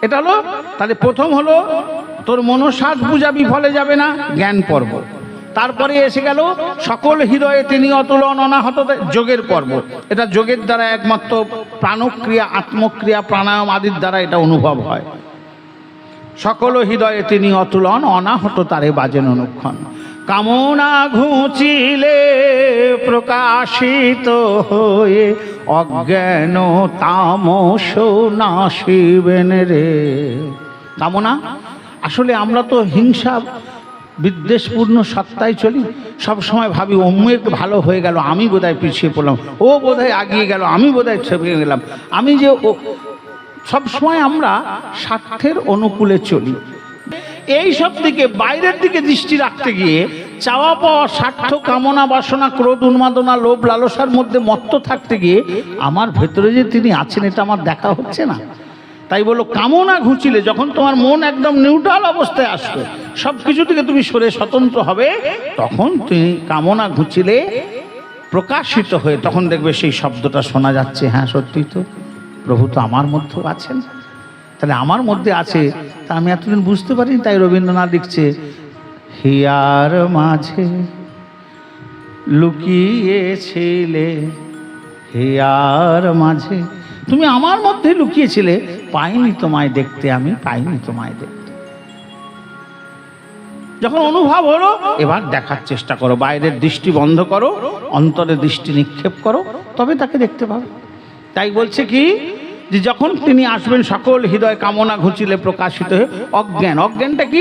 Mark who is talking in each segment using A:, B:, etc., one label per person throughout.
A: এটা হলো, তাহলে প্রথম হলো তোর মনসাজ পূজা বিফলে যাবে না, জ্ঞান পর্ব। তারপরে এসে গেল সকল হৃদয়ে তিনি অতুলন অনাহত, যোগের পর্ব। এটা যোগের দ্বারা একমাত্র প্রাণক্রিয়া, আত্মক্রিয়া, প্রাণায়াম আদির দ্বারা এটা অনুভব হয়। সকল হৃদয়ে তিনি অতুলন অনাহত, তারে বাজেন অনুক্ষণ। কামনা ঘুচিলে প্রকাশিত হয়ে অজ্ঞান তামস নাশিবেন রে। কামনা, আসলে আমরা তো হিংসা বিদ্বেষপূর্ণ সত্তায় চলি। সব সময় ভাবি অমুক ভালো হয়ে গেল, আমি বোধহয় পিছিয়ে পড়লাম, ও বোধহয় এগিয়ে গেল, আমি বোধহয় ছেপে গেলাম, আমি যে ও। সব সময় আমরা স্বার্থের অনুকূলে চলি। এই সব দিকে বাইরের দিকে দৃষ্টি রাখতে গিয়ে চাওয়া পাওয়া, স্বার্থ, কামনা, বাসনা, ক্রোধ, উন্মাদনা, লোভ, লালসার মধ্যে মত্ত থাকতে গিয়ে আমার ভেতরে যে তিনি আছেন এটা আমার দেখা হচ্ছে না। তাই বলো কামনা ঘুচিলে, যখন তোমার মন একদম নিউট্রাল অবস্থায় আসবে, সব কিছু থেকে তুমি সরে স্বতন্ত্র হবে, তখন তুমি কামনা ঘুচিলে প্রকাশিত হয়ে তখন দেখবে সেই শব্দটা শোনা যাচ্ছে, হ্যাঁ সত্যি তো, প্রভু তো আমার মধ্যেও আছেন। তাহলে আমার মধ্যে আছে, তা আমি এতদিন বুঝতে পারিনি। তাই রবীন্দ্রনাথ লিখছে, হিয়ার মাঝে লুকিয়েছিলে, হিয়ার মাঝে তুমি আমার মধ্যে লুকিয়েছিলে, পাইনি তোমায় দেখতে, আমি পাইনি তোমায় দেখতে। যখন অনুভব হলো, এবার দেখার চেষ্টা করো, বাইরের দৃষ্টি বন্ধ করো, অন্তরে দৃষ্টি নিক্ষেপ করো, তবে তাকে দেখতে পাবে। তাই বলছে কি, যে যখন তিনি আসবেন সকল হৃদয় কামনা ঘুচিলে প্রকাশিত হয়ে অজ্ঞান। অজ্ঞানটা কি?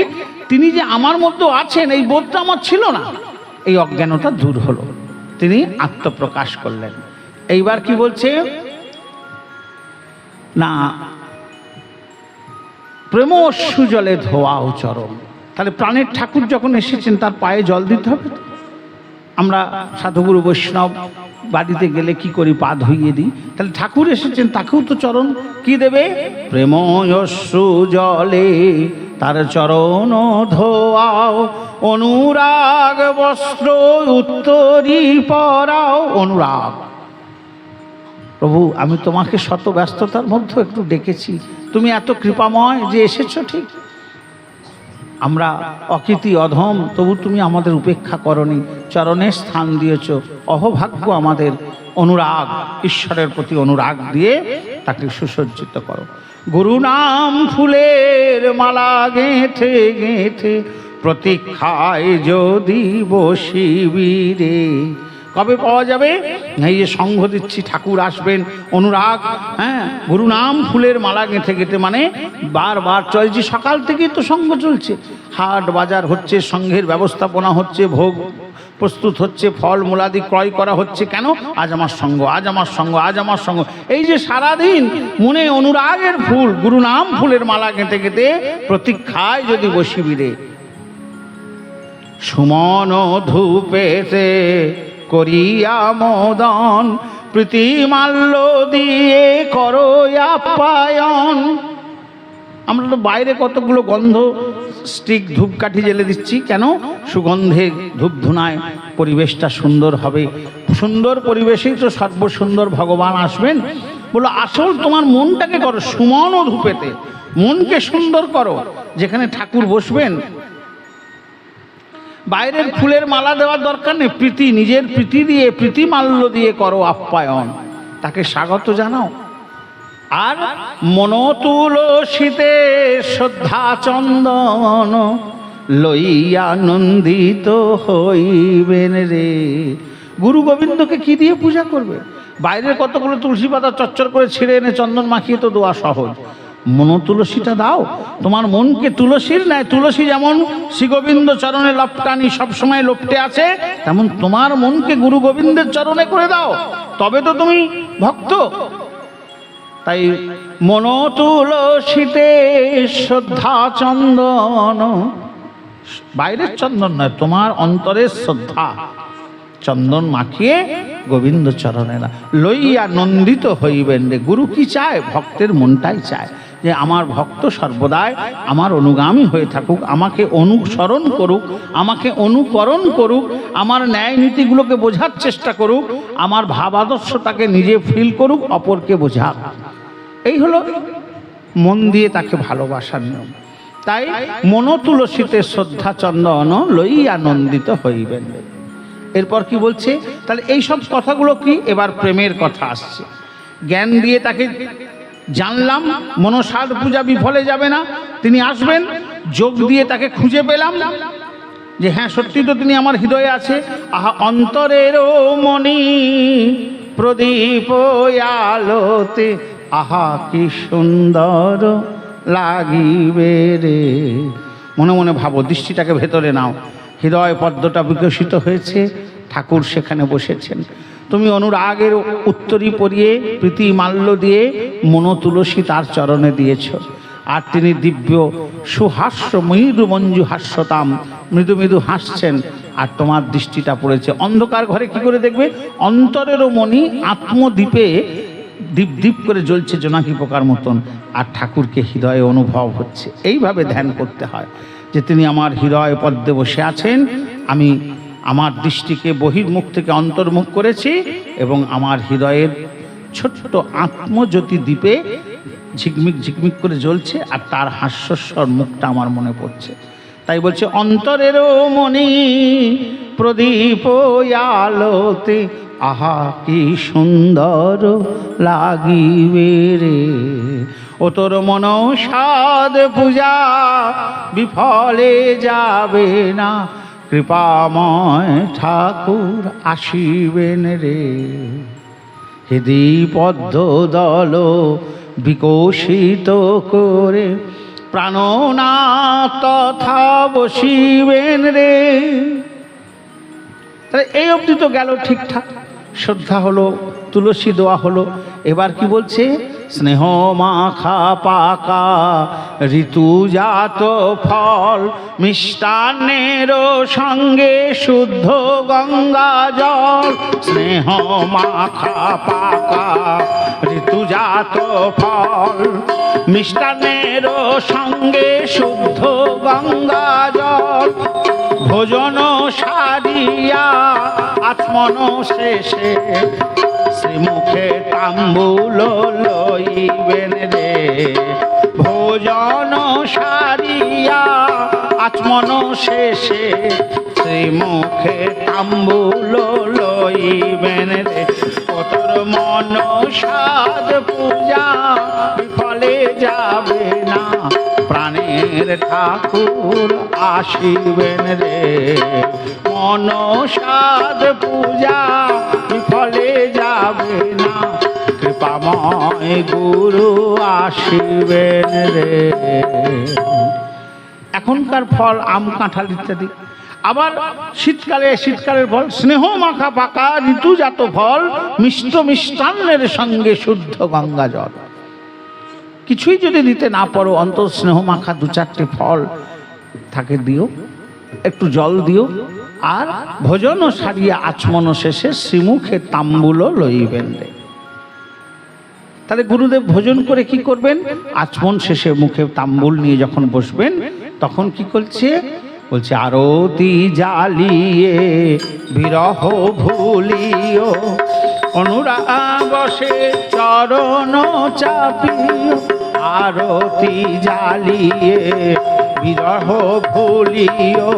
A: তিনি যে আমার মধ্যে আছেন এই বোধটা আমার ছিল না, এই অজ্ঞানটা দূর হলো, তিনি আত্মপ্রকাশ করলেন। এইবার কি বলছে না, প্রেম অশ্রু জলে ধোয়াও চরণ। তাহলে প্রাণের ঠাকুর যখন এসেছেন তার পায়ে জল দিতে হবে। আমরা সাধুগুরু বৈষ্ণব বাড়িতে গেলে কি করি? পা ধুইয়ে দিই। তাহলে ঠাকুর এসেছেন, তাকেও তো চরণ কি দেবে? প্রেম অশ্রু জলে তার চরণ ধোয়াও, অনুরাগ বস্ত্র উত্তরী পরাও। অনুরাগ, প্রভু আমি তোমাকে শত ব্যস্ততার মধ্যে একটু ডেকেছি, তুমি এত কৃপাময় যে এসেছো, ঠিক আমরা অকৃতি অধম, তবু তুমি আমাদের উপেক্ষা করনি, চরণে স্থান দিয়েছ। অহভাগ্য আমাদের। অনুরাগ, ঈশ্বরের প্রতি অনুরাগ দিয়ে তাকে সুসজ্জিত করো। গুরু নাম ফুলের মালা গেঁথে গেঁথে প্রতীক্ষায় যদি বসিবি রে। কবে পাওয়া যাবে? এই যে সঙ্গ দিচ্ছি, ঠাকুর আসবেন, অনুরাগ, হ্যাঁ, গুরু নাম ফুলের মালা গেঁথে গেঁথে, মানে বারবার চলছে, সকাল থেকেই তো সঙ্গ চলছে, হাট বাজার হচ্ছে, সঙ্ঘের ব্যবস্থাপনা হচ্ছে, ভোগ প্রস্তুত হচ্ছে, ফল মূলাদি ক্রয় করা হচ্ছে। কেন? আজ আমার সঙ্গ, আজ আমার সঙ্গ, আজ আমার সঙ্গ। এই যে সারাদিন মনে অনুরাগের ফুল, গুরু নাম ফুলের মালা গেঁথে গেঁথে প্রতীক্ষায় যদি বসিবি রে। সুমন ধূপেতে করিয়া মোদন, প্রীতিমাল্য দিয়ে করো আপ্যায়ন। আমরা তো বাইরে কতগুলো গন্ধ স্টিক ধূপকাঠি জ্বেলে দিচ্ছি, কেন? সুগন্ধে ধূপ ধুনায় পরিবেশটা সুন্দর হবে। সুন্দর পরিবেশেই তো সর্বসুন্দর ভগবান আসবেন। বলো আসল তোমার মনটাকে করো সুমন ধূপেতে, মনকে সুন্দর করো, যেখানে ঠাকুর বসবেন। বাইরের ফুলের মালা দেওয়ার দরকার নেই, প্রীতি, নিজের প্রীতি দিয়ে, প্রীতি মাল্য দিয়ে করো আপ্যায়ন, তাকে স্বাগত জানাও। আর মন তুলসীতে শ্রদ্ধা চন্দন লইয়া নন্দিত হইবেন রে। গুরু গোবিন্দকে কি দিয়ে পূজা করবে? বাইরের কতগুলো তুলসী পাতা চচ্চর করে ছিঁড়ে এনে চন্দন মাখিয়ে তো দেওয়া সহজ। মন তুলসীটা দাও, তোমার মনকে তুলসীর ন্যায়। তুলসী যেমন শ্রী গোবিন্দ চরণে লপটানি সবসময় লপটে আছে, তেমন তোমার মনকে গুরু গোবিন্দের চরণে করে দাও, তবে তো তুমি ভক্ত। তাই মন তুলসীতে শ্রদ্ধা চন্দন, বাইরের চন্দন নয়, তোমার অন্তরের শ্রদ্ধা চন্দন মাখিয়ে গোবিন্দ চরণে না লইয়া নন্দিত হইবেন রে। গুরু কি চায়? ভক্তের মনটাই চায় যে আমার ভক্ত সর্বদাই আমার অনুগামী হয়ে থাকুক, আমাকে অনুসরণ করুক, আমাকে অনুকরণ করুক, আমার ন্যায় নীতিগুলোকে বোঝার চেষ্টা করুক, আমার ভাব আদর্শটাকে নিজে ফিল করুক, অপরকে বোঝাক। এই হলো মন দিয়ে তাকে ভালোবাসার নিয়ম। তাই মন তুলসীতে শ্রদ্ধা চন্দন লই আনন্দিত হইবেন। এরপর কি বলছে, তাহলে এই সব কথাগুলো কি, এবার প্রেমের কথা আসছে। জ্ঞান দিয়ে তাকে জানলাম, মনসার পূজা বিফলে যাবে না, তিনি আসবেন। যোগ দিয়ে তাকে খুঁজে পেলাম যে হ্যাঁ সত্যি তো তিনি আমার হৃদয়ে আছে। আহা অন্তরের মণি প্রদীপ আলোতে আহা কি সুন্দর লাগিবে রে। মনে মনে ভাবো, দৃষ্টিটাকে ভেতরে নাও, হৃদয় পদ্মটা বিকশিত হয়েছে, ঠাকুর সেখানে বসেছেন। তুমি অনুরাগের উত্তরী পরিয়ে প্রীতি মাল্য দিয়ে মন তুলসী তার চরণে দিয়েছ। আর তিনি দিব্য সুহাস্য মৃদু মঞ্জু হাস্যতাম, মৃদু মৃদু হাসছেন, আর তোমার দৃষ্টিটা পড়েছে। অন্ধকার ঘরে কি করে দেখবে? অন্তরেরও মণি আত্মদ্বীপে দীপ দীপ করে জ্বলছে জোনাকি পোকার মতন, আর ঠাকুরকে হৃদয়ে অনুভব হচ্ছে। এইভাবে ধ্যান করতে হয় যে তিনি আমার হৃদয় পদ্মে বসে আছেন, আমি আমার দৃষ্টিকে বহির্মুখ থেকে অন্তর্মুখ করেছি এবং আমার হৃদয়ের ছোট্ট আত্মজ্যোতি দ্বীপে ঝিকমিক ঝিকমিক করে জ্বলছে, আর তার হাস্যস্বর মুখটা আমার মনে পড়ছে। তাই বলছে অন্তরেরও মণি প্রদীপ আলোতে আহা কি সুন্দর লাগিবে রে। ও তোর মনসাদ পূজা বিফলে যাবে না, কৃপাময় ঠাকুর আসিবেন রে। হৃদি পদ্ম দল বিকশিত করে প্রাণনাথ তথা বসিবেন রে। তাহলে এই অবধি তো গেল ঠিকঠাক, শ্রদ্ধা হলো, তুলসী দোয়া হলো। এবার কি বলছে? স্নেহ মাখা পাকা ঋতুজাত ফল মিষ্টান্নের সঙ্গে শুদ্ধ গঙ্গা জল। স্নেহ মাখা পাকা ঋতুজাত ফল মিষ্টান্নের সঙ্গে শুদ্ধ গঙ্গা জল। ভোজন সারিয়া আত্মন শেষে শ্রীমুখে তাম্বুল লইবেন রে। ভোজন সারিয়া আচমন শেষে শ্রীমুখে তাম্বুল লইবেন রে। তোর মনসাদ পূজা বিফলে যাবে না, প্রাণের ঠাকুর আসিবেন রে। মনসাদ পূজা বিফলে যাবে না, কৃপাময় গুরু আসিবেন রে। এখনকার ফল আম কাঁঠাল ইত্যাদি, আবার শীতকালের ফল স্নেহ মাখা পাকা ঋতুজাত ফল মিষ্ট মিষ্টান্নের সঙ্গে শুদ্ধ গঙ্গা জল। কিছুই যদি দিতে না পারো, অন্তত স্নেহ মাখা দু চারটে ফল থাকে দিও, একটু জল দিও। আর ভোজন সারিয়া আচমন শেষে শ্রীমুখে তাম্বুল লইবেন রে। তাহলে গুরুদেব ভোজন করে কি করবেন? আচমন শেষে মুখে তাম্বুল নিয়ে যখন বসবেন তখন কি করছে? বলছে আরতি জ্বালিয়ে বিরহ ভুলিও, অনুরাগ বসে চরণ চাপিও। আরতি জ্বালিয়ে বিরহ ভুলিও,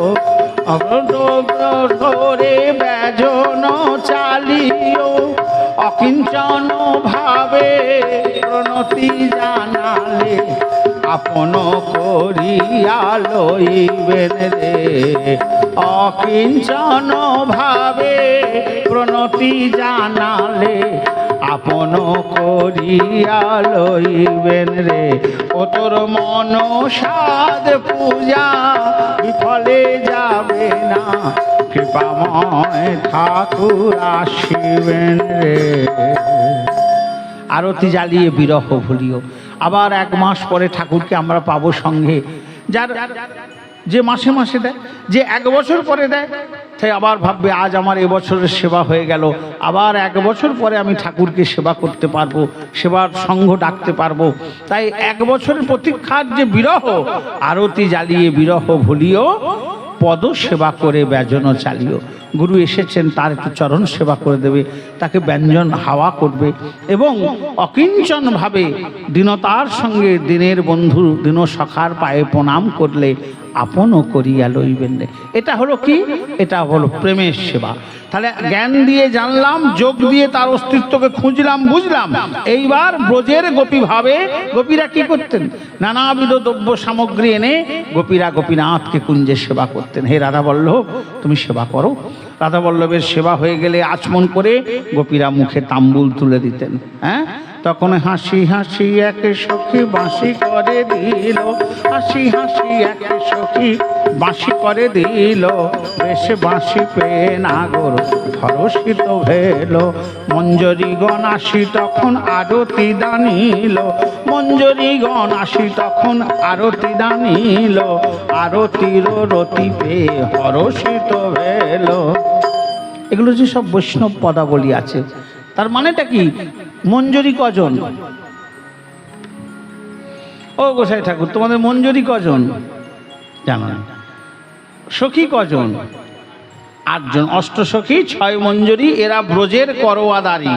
A: ধরে ব্যজন চালিও। অকিঞ্চন ভাবে প্রণতি জানালে আপন করিয়া লইবেন রে। অকিঞ্চন ভাবে প্রণতি জানালে আপন করিয়া লইবেন রে। ও তোর মনসাদ পূজা বিফলে যাবে না, কৃপাময় ঠাকুর আসিবেন রে। আরতি জ্বালিয়ে বিরহ ভুলিও। আবার 1 মাস পরে ঠাকুরকে আমরা পাবো সঙ্গে, যার যে মাসে মাসে দেয়, যে 1 বছর পরে দেয়, তাই আবার ভাববে আজ আমার এবছরের সেবা হয়ে গেল, আবার 1 বছর পরে আমি ঠাকুরকে সেবা করতে পারবো, সেবার সঙ্গ ডাকতে পারবো। তাই 1 বছরের প্রতীক্ষার যে বিরহ, আরতি জ্বালিয়ে বিরহ ভুলিও, পদ সেবা করে ব্যজন চালিও। গুরু এসেছেন, তার একটু চরণ সেবা করে দেবে, তাকে ব্যঞ্জন হাওয়া করবে এবং অকিঞ্চনভাবে দীনতার সঙ্গে দিনের বন্ধু দীন সখার পায়ে প্রণাম করলে আপনও করিয়া লইবেন। এটা হলো কি? এটা হলো প্রেমের সেবা। তাহলে জ্ঞান দিয়ে জানলাম, যোগ দিয়ে তার অস্তিত্বকে খুঁজলাম, বুঝলাম। এইবার ব্রজের গোপী ভাবে গোপীরা কি করতেন? নানাবিধ দ্রব্য সামগ্রী এনে গোপীরা গোপীনাথকে কুঞ্জে সেবা করতেন। হে রাধা বল্লভ, তুমি সেবা করো। রাধা বল্লভের সেবা হয়ে গেলে আচমন করে গোপীরা মুখে তাম্বুল তুলে দিতেন। হ্যাঁ, তখন হাসি হাসি এক সখী বাঁশি করে দিল, হাসি হাসি এক সখী বাঁশি করে দিল, বেশ বাঁশি পেয়ে নাগর হরষিত ভেল। মঞ্জরীগণ আসি তখন আরতি দানিল, মঞ্জরীগণ আসি তখন আরতি দানিল, আরতির রতি পেয়ে হরষিত ভেল। এগুলো যে সব বৈষ্ণব পদাবলী আছে, তার মানেটা কি? মঞ্জরি কজন? ও গোসাই ঠাকুর, তোমাদের মঞ্জরি কজন জানো না? সখী কজন? 8 জন। অষ্টসখী, 6 মঞ্জরি, এরা ব্রজের করওয়াদারি।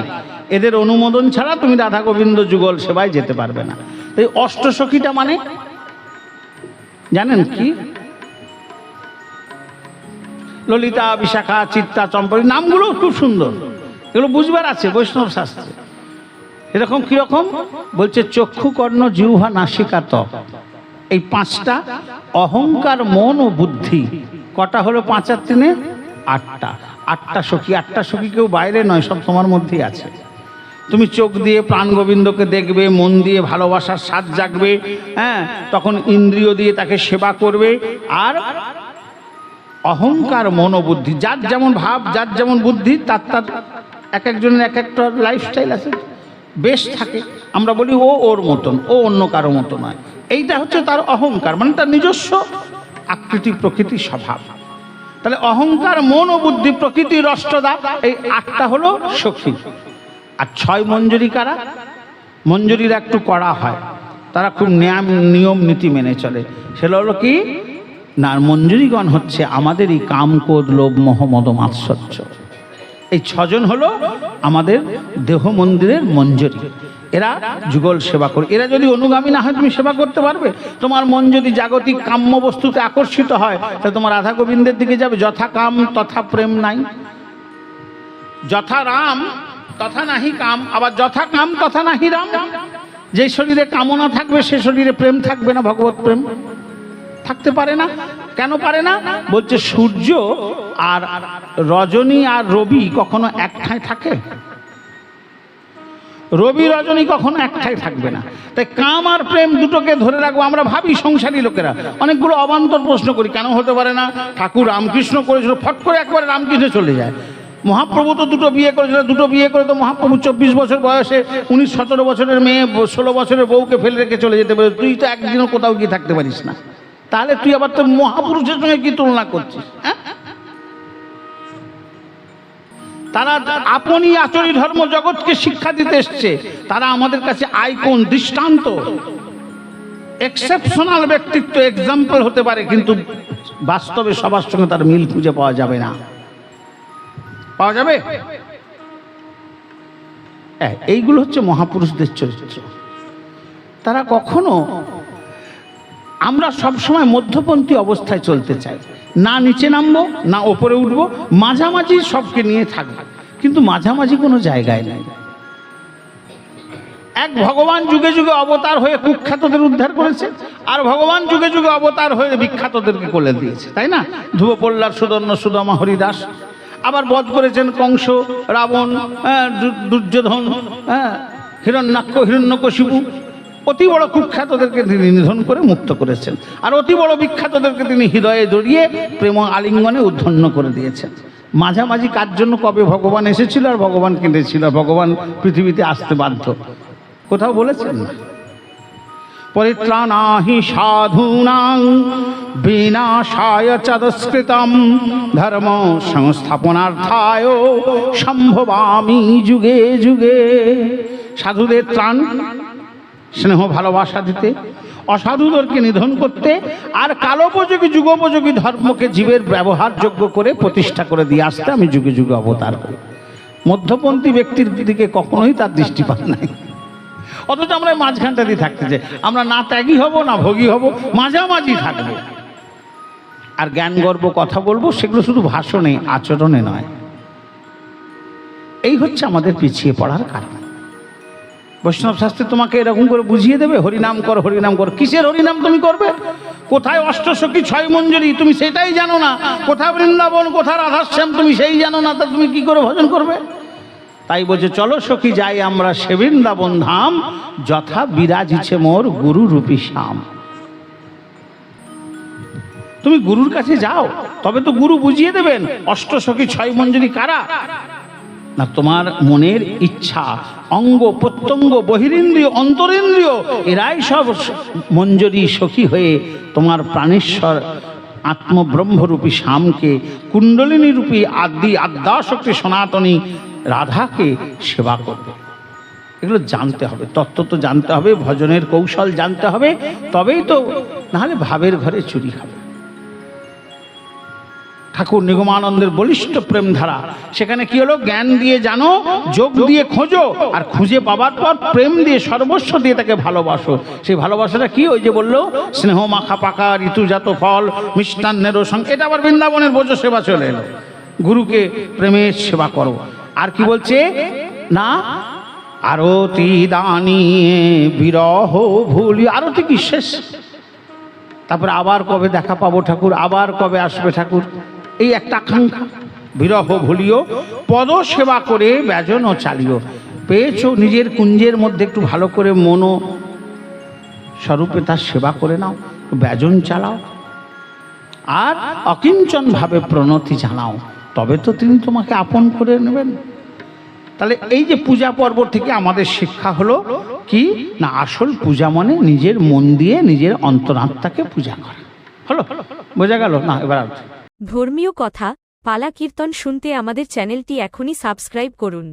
A: এদের অনুমোদন ছাড়া তুমি রাধা গোবিন্দ যুগল সেবায় যেতে পারবে না। এই অষ্টসখীটা মানে জানেন কি? ললিতা, বিশাখা, চিত্তা, চম্পরী, নামগুলো খুব সুন্দর, এগুলো বুঝবার আছে বৈষ্ণব শাস্ত্রে। এরকম কিরকম বলছে? চক্ষু, কর্ণ, জিহ্বা, নাসিকা, ত্বক, এই 5টা অহংকার, মন ও বুদ্ধি। কটা হলো? 5 আর 3 8টা। 8টা সখী। 8টা সখী কেউ বাইরে নয়, সব তোমার মধ্যেই আছে। তুমি চোখ দিয়ে প্রাণ গোবিন্দকে দেখবে, মন দিয়ে ভালোবাসার স্বাদ জাগবে, হ্যাঁ, তখন ইন্দ্রিয় দিয়ে তাকে সেবা করবে। আর অহংকার, মন ও বুদ্ধি, যার যেমন ভাব, যার যেমন বুদ্ধি, তার তার এক একজনের এক একটা লাইফস্টাইল আছে, বেশ থাকে। আমরা বলি ও ওর মতন, ও অন্য কারো মতো নয়। এইটা হচ্ছে তার অহংকার, মানে তার নিজস্ব আকৃতি, প্রকৃতি, স্বভাব। তাহলে অহংকার, মন ও বুদ্ধি, প্রকৃতি, রষ্টদা, এই 8টা হলো সখী। আর 6 মঞ্জরি কারা? মঞ্জরিরা একটু কড়া হয়, তারা খুব নিয়ম নীতি মেনে চলে। সেটা হলো কি না? মঞ্জরিগণ হচ্ছে আমাদেরই কাম, ক্রোধ, লোভ, মোহ, মদ, মাৎসর্য। এই 6 জন হলো আমাদের দেহ মন্দিরের মঞ্জরি। এরা যুগল সেবা করে। এরা যদি অনুগামী না হয় তুমি সেবা করতে পারবে? তোমার মন যদি জাগতিক কাম্য বস্তুতে আকর্ষিত হয়, তাহলে তোমার রাধা গোবিন্দের দিকে যাবে। যথা কাম তথা প্রেম নাই, যথা রাম তথা নাহি কাম, আবার যথা কাম তথা নাহি রাম। যে শরীরে কামনা থাকবে সে শরীরে প্রেম থাকবে না, ভগবত প্রেম থাকতে পারে না। কেন পারে না? বলছে সূর্য আর রজনী আর রবি কখনো এক ঠাঁই থাকে? রবি রজনী কখনো এক ঠাঁই থাকবে না। তাই কাম আর প্রেম দুটোকে ধরে রাখবো। আমরা ভাবি সংসারী লোকেরা অনেকগুলো অবান্তর প্রশ্ন করি, কেন হতে পারে না? ঠাকুর রামকৃষ্ণ করেছিল, ফট করে একবারে রামকৃষ্ণ চলে যায়। মহাপ্রভু তো 2টো বিয়ে করেছিল, 2টো বিয়ে করে তো মহাপ্রভু 24 বছর বয়সে 19-17 বছরের মেয়ে, 16 বছরের বউকে ফেলে রেখে চলে যেতে পারে। তুই তো একদিনও কোথাও গিয়ে থাকতে পারিস না, তাহলে তুই আবার তোর মহাপুরুষের সঙ্গে কি তুলনা করছিস? হ্যাঁ, তারা আপনি আচরি ধর্ম জগৎকে শিক্ষা দিতে এসছে। তারা আমাদের কাছে আইকন, দৃষ্টান্ত, এক্সেপশনাল ব্যক্তিত্ব, এক্সাম্পল হতে পারে, কিন্তু বাস্তবে সবার সঙ্গে তার মিল খুঁজে পাওয়া যাবে না। পাওয়া যাবে? এইগুলো হচ্ছে মহাপুরুষদের চরিত্র। তারা কখনো, আমরা সবসময় মধ্যপন্থী অবস্থায় চলতে চাই, না নিচে নামবো না ওপরে উঠবো, মাঝামাঝি সবকে নিয়ে থাকবো, কিন্তু মাঝামাঝি কোনো জায়গায় নেই। এক ভগবান যুগে যুগে অবতার হয়ে কুখ্যাতদের উদ্ধার করেছে, আর ভগবান যুগে যুগে অবতার হয়ে বিখ্যাতদেরকে কোলে দিয়েছে, তাই না? ধ্রুব পল্লার সুদর্ণ, সুদামা, হরিদাস। আবার বধ করেছেন কংস, রাবণ, দুর্যোধন, হিরণ্যাক্ষ, হিরণ্যকশিপু। অতি বড় কুখ্যাতদেরকে তিনি নিধন করে মুক্ত করেছেন, আর অতি বড় বিখ্যাতদেরকে তিনি হৃদয়ে জড়িয়ে প্রেম আলিঙ্গনে উদ্ধন্য করে দিয়েছেন। মাঝামাঝি কার জন্য কবে ভগবান এসেছিল আর ভগবান কেঁদেছিল, ভগবান পৃথিবীতে আসতে বাধ্য, কোথাও বলেছেন না? পরিত্রাণাহি সাধূনাং বিনাশায় চ দুষ্কৃতম ধর্ম সংস্থাপনার্থায় সম্ভবামি যুগে যুগে। সাধুদের ত্রাণ, স্নেহ, ভালোবাসা দিতে, অসাধুদেরকে নিধন করতে, আর কালোপযোগী যুগোপযোগী ধর্মকে জীবের ব্যবহারযোগ্য করে প্রতিষ্ঠা করে দিয়ে আসতে আমি যুগে যুগে অবতার করি। মধ্যপন্থী ব্যক্তির দিকে কখনোই তার দৃষ্টিপাত নাই, অথচ আমরা মাঝখানটা দিয়ে থাকতে চাই। আমরা না ত্যাগী হব না ভোগী হব, মাঝামাঝি থাকবো। আর জ্ঞান গর্ব কথা বলবো, সেগুলো শুধু ভাষণে আচরণে নয়। এই হচ্ছে আমাদের পিছিয়ে পড়ার কারণ। বৈষ্ণব শাস্ত্রে তোমাকে এরকম করে বুঝিয়ে দেবে, হরিনাম কর হরিনাম কর। কিসের হরিনাম তুমি করবে? কোথায় অষ্টসখী ছয় মঞ্জরি তুমি সেটাই জানো না, কোথায় বৃন্দাবন কোথায় রাধাশ্যাম তুমি সেই জানো না, তা তুমি কি করে ভজন করবে? তাই বলছে চলো সখী যাই আমরা সে বৃন্দাবন ধাম, যথা বিরাজিছে মোর গুরু রূপী শ্যাম। তুমি গুরুর কাছে যাও, তবে তো গুরু বুঝিয়ে দেবেন অষ্টসখী ছয় মঞ্জরি কারা। না, তোমার মনের ইচ্ছা, অঙ্গ প্রত্যঙ্গ, বহিরিন্দ্রিয় অন্তরেন্দ্রিয়, এরাই সব মঞ্জরি সখী হয়ে তোমার প্রাণেশ্বর আত্মব্রহ্মরূপী শ্যামকে, কুণ্ডলিনী রূপী আদ্যাশক্তি সনাতনী রাধাকে সেবা করবে। এগুলো জানতে হবে, তত্ত্ব তো জানতে হবে, ভজনের কৌশল জানতে হবে, তবেই তো, নাহলে ভাবের ঘরে চুরি হবে। ঠাকুর নিগমানন্দের বলিষ্ঠ প্রেম ধারা, সেখানে কি হলো? জ্ঞান দিয়ে জানো, যোগ দিয়ে খোঁজো, আর খুঁজে পাবার পর প্রেম দিয়ে সর্বস্ব দিয়ে তাকে ভালোবাসো। সেই ভালোবাসাটা কি? ওই যে বললো স্নেহ মাখা পাকা ঋতুজাত ফল মিষ্টান্নেরও সঙ্গে, এটা আবার বৃন্দাবনের বোঝো সেবা চলে এলো। গুরুকে প্রেমের সেবা করো। আর কি বলছে না, আরতি দানিয়ে বিরহ ভুলি। আরতি কি শেষ? তারপরে আবার কবে দেখা পাবো ঠাকুর, আবার কবে আসবে ঠাকুর, এই একটা আকাঙ্ক্ষা। বিরহ ভুলিও পদ সেবা করে ব্যজন ও চালিও। পেয়েছো, নিজের কুঞ্জের মধ্যে একটু ভালো করে মনো স্বরূপে তার সেবা করে নাও, ব্যজন চালাও, আর অকিঞ্চন ভাবে প্রণতি জানাও, তবে তো তিনি তোমাকে আপন করে নেবেন। তাহলে এই যে পূজা পর্ব থেকে আমাদের শিক্ষা হলো কি না, আসল পূজা মানে নিজের মন দিয়ে নিজের অন্তরাত্মাকে পূজা করা। হলো, বোঝা গেল না? এবার
B: ধর্মীয় কথা, পালা কীর্তন শুনতে আমাদের চ্যানেলটি এখনই সাবস্ক্রাইব করুন।